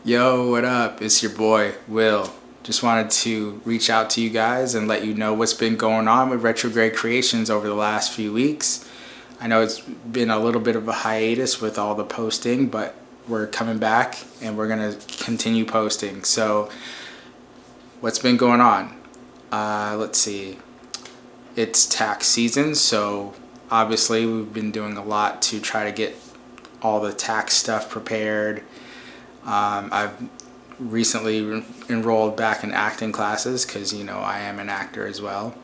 Yo, what up? It's your boy, Will. Just wanted to reach out to you guys and let you know what's been going on with Retrograde Creations over the last few weeks. I know it's been a little bit of a hiatus with all the posting, but we're coming back and we're going to continue posting. So, what's been going on? Let's see. It's tax season, so obviously we've been doing a lot to try to get all the tax stuff prepared. I've recently enrolled back in acting classes because, I am an actor as well.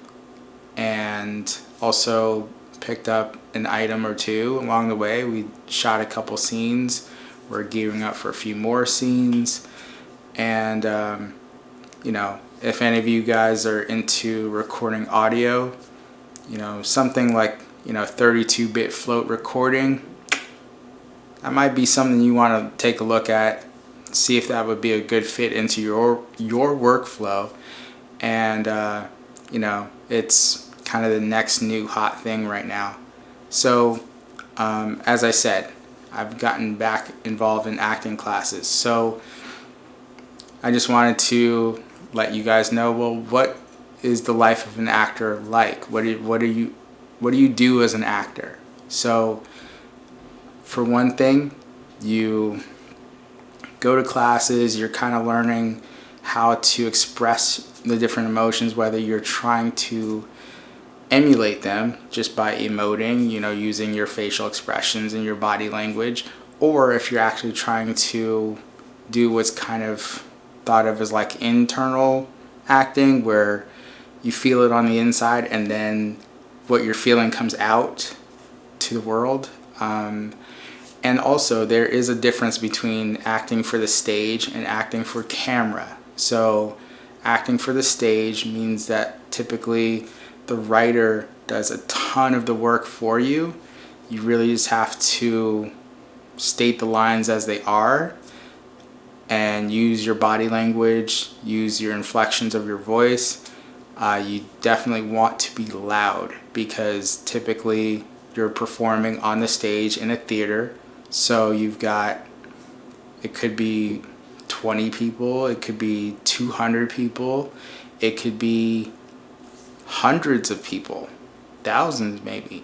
And also picked up an item or two along the way. We shot a couple scenes. We're gearing up for a few more scenes. And, if any of you guys are into recording audio, something like, 32-bit float recording, that might be something you want to take a look at, see if that would be a good fit into your workflow. And it's kind of the next new hot thing right now. So as I said, I've gotten back involved in acting classes, so I just wanted to let you guys know, well, what is the life of an actor like? What do you do as an actor? So for one thing, you go to classes, you're kind of learning how to express the different emotions, whether you're trying to emulate them just by emoting, using your facial expressions and your body language, or if you're actually trying to do what's kind of thought of as like internal acting, where you feel it on the inside and then what you're feeling comes out to the world. And also, there is a difference between acting for the stage and acting for camera. So, acting for the stage means that typically the writer does a ton of the work for you. You really just have to state the lines as they are and use your body language, use your inflections of your voice. You definitely want to be loud because typically you're performing on the stage in a theater. So you've got, it could be 20 people, it could be 200 people, it could be hundreds of people, thousands maybe,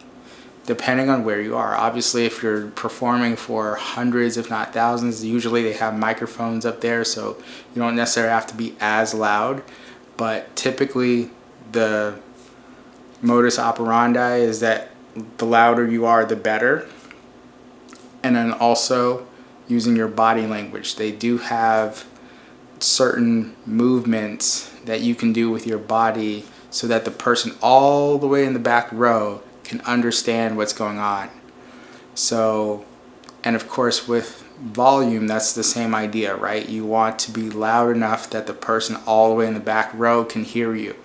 depending on where you are. Obviously, if you're performing for hundreds, if not thousands, usually they have microphones up there, so you don't necessarily have to be as loud. But typically, the modus operandi is that the louder you are, the better. And then also using your body language. They do have certain movements that you can do with your body so that the person all the way in the back row can understand what's going on. So, and of course with volume, that's the same idea, right? You want to be loud enough that the person all the way in the back row can hear you.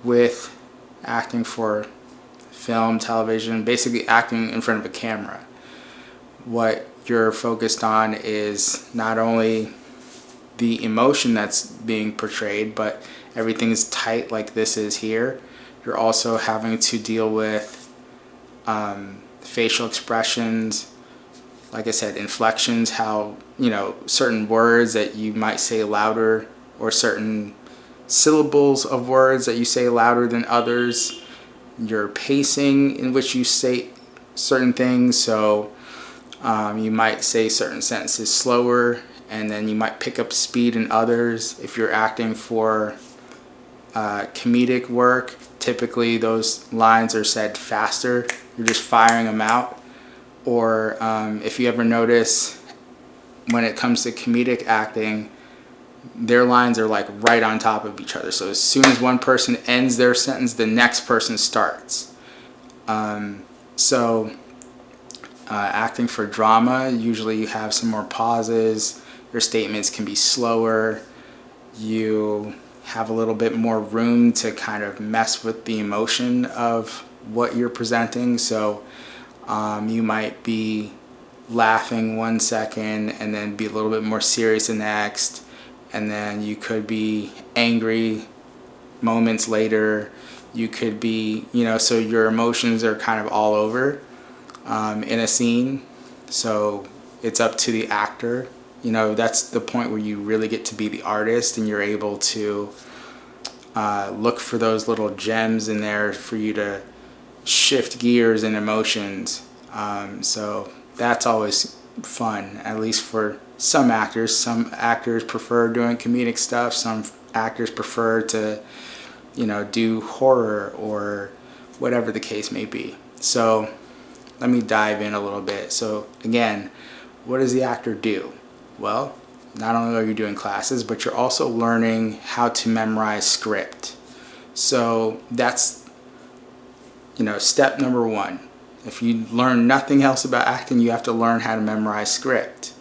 With acting for film, television, basically acting in front of a camera, what you're focused on is not only the emotion that's being portrayed, but everything is tight like this is here. You're also having to deal with facial expressions, like I said, inflections, how, certain words that you might say louder, or certain syllables of words that you say louder than others, your pacing in which you say certain things. So you might say certain sentences slower, and then you might pick up speed in others. If you're acting for comedic work, typically those lines are said faster. You're just firing them out. Or if you ever notice, when it comes to comedic acting, their lines are like right on top of each other. So as soon as one person ends their sentence, the next person starts. Acting for drama, usually you have some more pauses. Your statements can be slower. You have a little bit more room to kind of mess with the emotion of what you're presenting. So you might be laughing 1 second and then be a little bit more serious the next. And then you could be angry moments later. You could be, so your emotions are kind of all over in a scene. So it's up to the actor, that's the point where you really get to be the artist, and you're able to look for those little gems in there for you to shift gears and emotions. So that's always fun, at least for some actors. Some actors prefer doing comedic stuff. Some actors prefer to, do horror or whatever the case may be. So let me dive in a little bit. So again, what does the actor do? Well, not only are you doing classes, but you're also learning how to memorize script. So that's, step number one. If you learn nothing else about acting, you have to learn how to memorize script.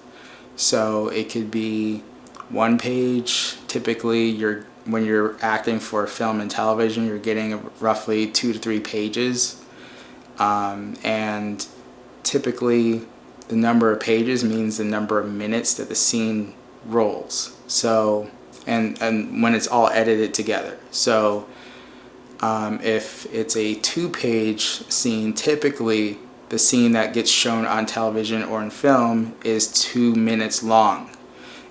So it could be one page. Typically, when you're acting for film and television, you're getting roughly 2 to 3 pages. And typically, the number of pages means the number of minutes that the scene rolls. So, and when it's all edited together. So, if it's a 2-page scene, typically the scene that gets shown on television or in film is 2 minutes long.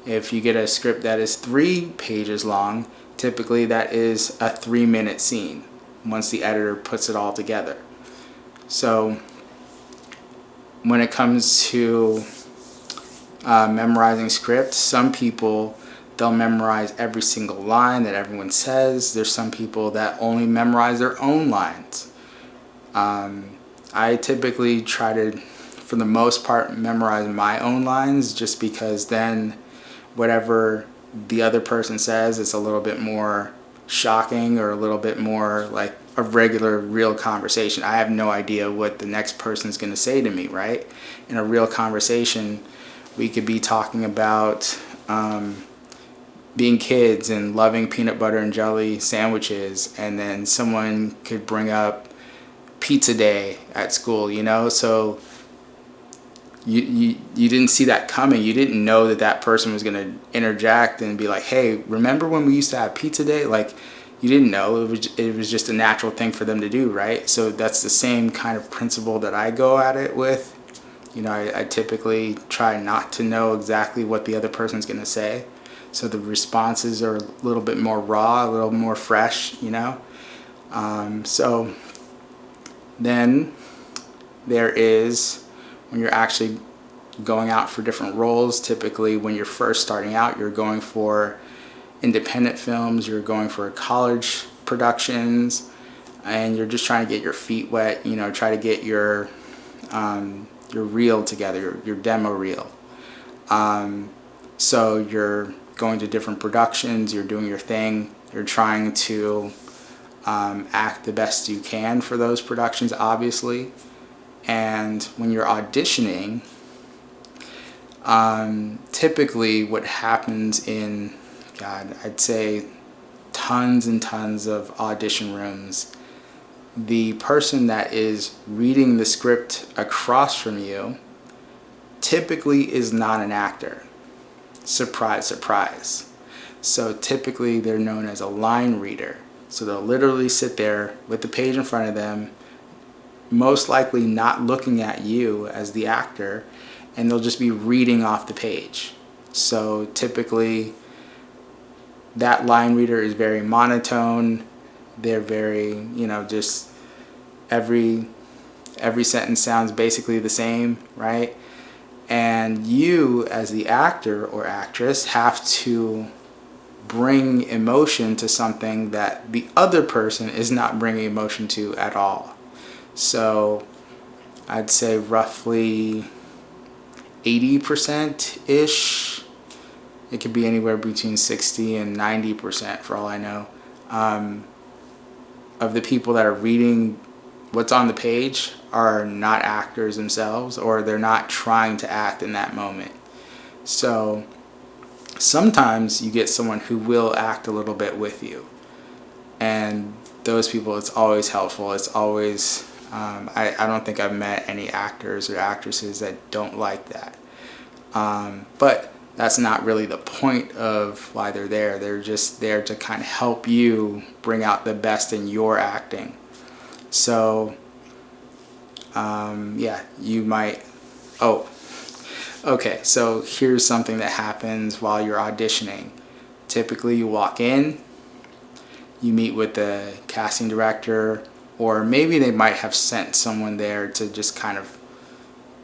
If you get a script that is 3 pages long, typically that is a 3-minute scene once the editor puts it all together. So when it comes to memorizing script, some people, they'll memorize every single line that everyone says. There's some people that only memorize their own lines. I typically try to, for the most part, memorize my own lines, just because then whatever the other person says is a little bit more shocking, or a little bit more like a regular, real conversation. I have no idea what the next person's going to say to me, right? In a real conversation, we could be talking about being kids and loving peanut butter and jelly sandwiches, and then someone could bring up pizza day at school, so you didn't see that coming. You didn't know that person was going to interject and be like, hey, remember when we used to have pizza day? Like, you didn't know. It was just a natural thing for them to do, right? So that's the same kind of principle that I go at it with. I typically try not to know exactly what the other person's going to say, so the responses are a little bit more raw, a little more fresh, So then there is, when you're actually going out for different roles, typically when you're first starting out, you're going for independent films, you're going for college productions, and you're just trying to get your feet wet, try to get your reel together, your demo reel. So you're going to different productions, you're doing your thing, you're trying to act the best you can for those productions, obviously. And when you're auditioning, typically what happens in, I'd say tons and tons of audition rooms, the person that is reading the script across from you typically is not an actor. Surprise, surprise. So typically they're known as a line reader. So they'll literally sit there with the page in front of them, most likely not looking at you as the actor, and they'll just be reading off the page. So typically that line reader is very monotone. They're very, just every sentence sounds basically the same, right? And you, as the actor or actress, have to bring emotion to something that the other person is not bringing emotion to at all. So I'd say roughly 80%-ish. It could be anywhere between 60 and 90%, for all I know, of the people that are reading what's on the page are not actors themselves, or they're not trying to act in that moment. So sometimes you get someone who will act a little bit with you, and those people, it's always helpful. It's always I don't think I've met any actors or actresses that don't like that, but that's not really the point of why they're there. They're just there to kind of help you bring out the best in your acting. So you might, Okay, so here's something that happens while you're auditioning. Typically, you walk in, you meet with the casting director, or maybe they might have sent someone there to just kind of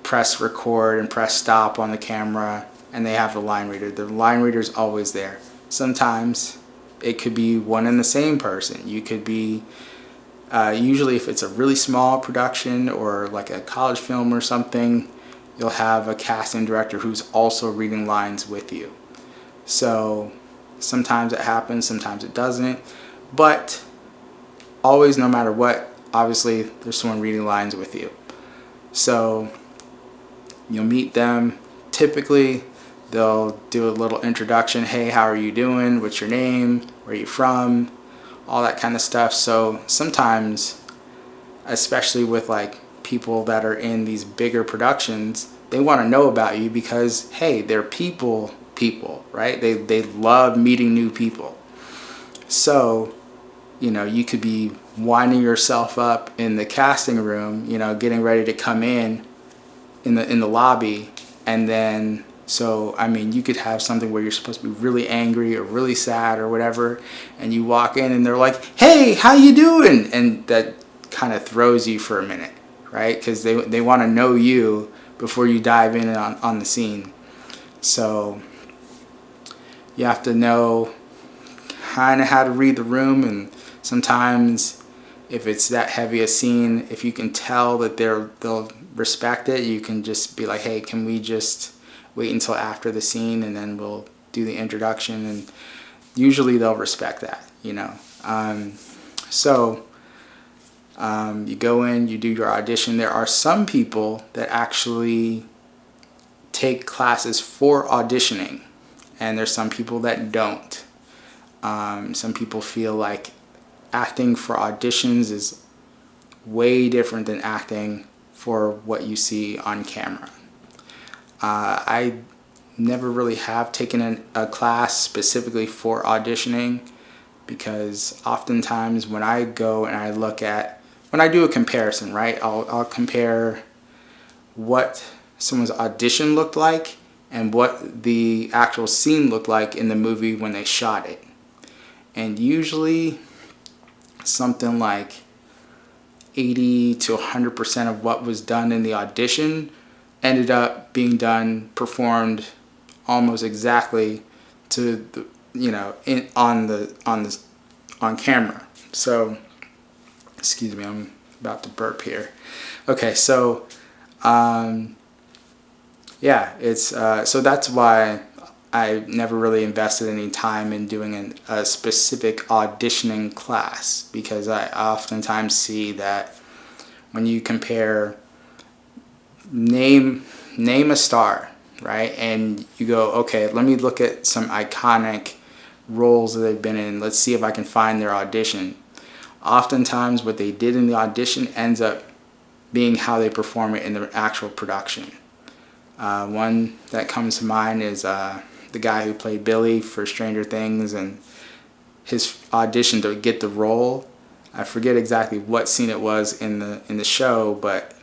press record and press stop on the camera, and they have the line reader. The line reader's always there. Sometimes it could be one and the same person. You could be, usually if it's a really small production or like a college film or something, you'll have a casting director who's also reading lines with you. So sometimes it happens, sometimes it doesn't, but always, no matter what, obviously there's someone reading lines with you. So you'll meet them. Typically they'll do a little introduction. Hey, how are you doing? What's your name? Where are you from? All that kind of stuff. So sometimes, especially with like people that are in these bigger productions, they want to know about you because, hey, they're people, right? They love meeting new people. So, you know, you could be winding yourself up in the casting room, you know, getting ready to come in the lobby, and then, so I mean, you could have something where you're supposed to be really angry or really sad or whatever, and you walk in and they're like, hey, how you doing? And that kind of throws you for a minute, right? Because they want to know you before you dive in on the scene. So you have to know kind of how to read the room, and sometimes if it's that heavy a scene, if you can tell that they'll respect it, you can just be like, hey, can we just wait until after the scene and then we'll do the introduction? And usually they'll respect that, you know. You go in, you do your audition. There are some people that actually take classes for auditioning, and there's some people that don't. Some people feel like acting for auditions is way different than acting for what you see on camera. I never really have taken a class specifically for auditioning, because oftentimes when I go and I look at, when I do a comparison, right, I'll compare what someone's audition looked like and what the actual scene looked like in the movie when they shot it. And usually something like 80 to 100% of what was done in the audition ended up being performed almost exactly to the, you know, on camera. So, excuse me, I'm about to burp here. Okay, so yeah, it's so that's why I never really invested any time in doing a specific auditioning class, because I oftentimes see that when you compare, name a star, right, and you go, okay, let me look at some iconic roles that they've been in, let's see if I can find their audition. Oftentimes what they did in the audition ends up being how they perform it in the actual production. One that comes to mind is the guy who played Billy for Stranger Things, and his audition to get the role. I forget exactly what scene it was in the show, but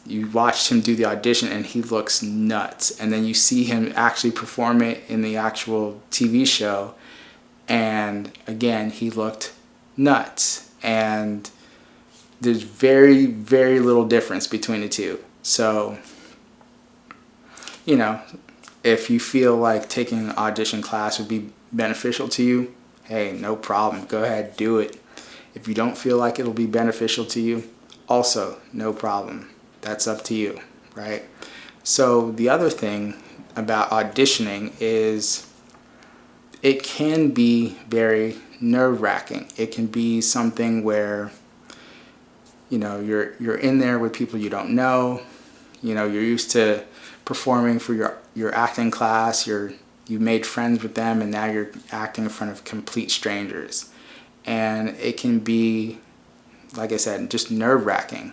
you watched him do the audition and he looks nuts. And then you see him actually perform it in the actual TV show, and again, he looked nuts. And there's very, very little difference between the two. So, you know, if you feel like taking an audition class would be beneficial to you, hey, no problem. Go ahead, do it. If you don't feel like it'll be beneficial to you, also, no problem. That's up to you, right? So the other thing about auditioning is it can be very nerve-wracking. It can be something where, you know, you're in there with people you don't know. You know, you're used to performing for your acting class, you made friends with them, and now you're acting in front of complete strangers. And it can be, like I said, just nerve-wracking.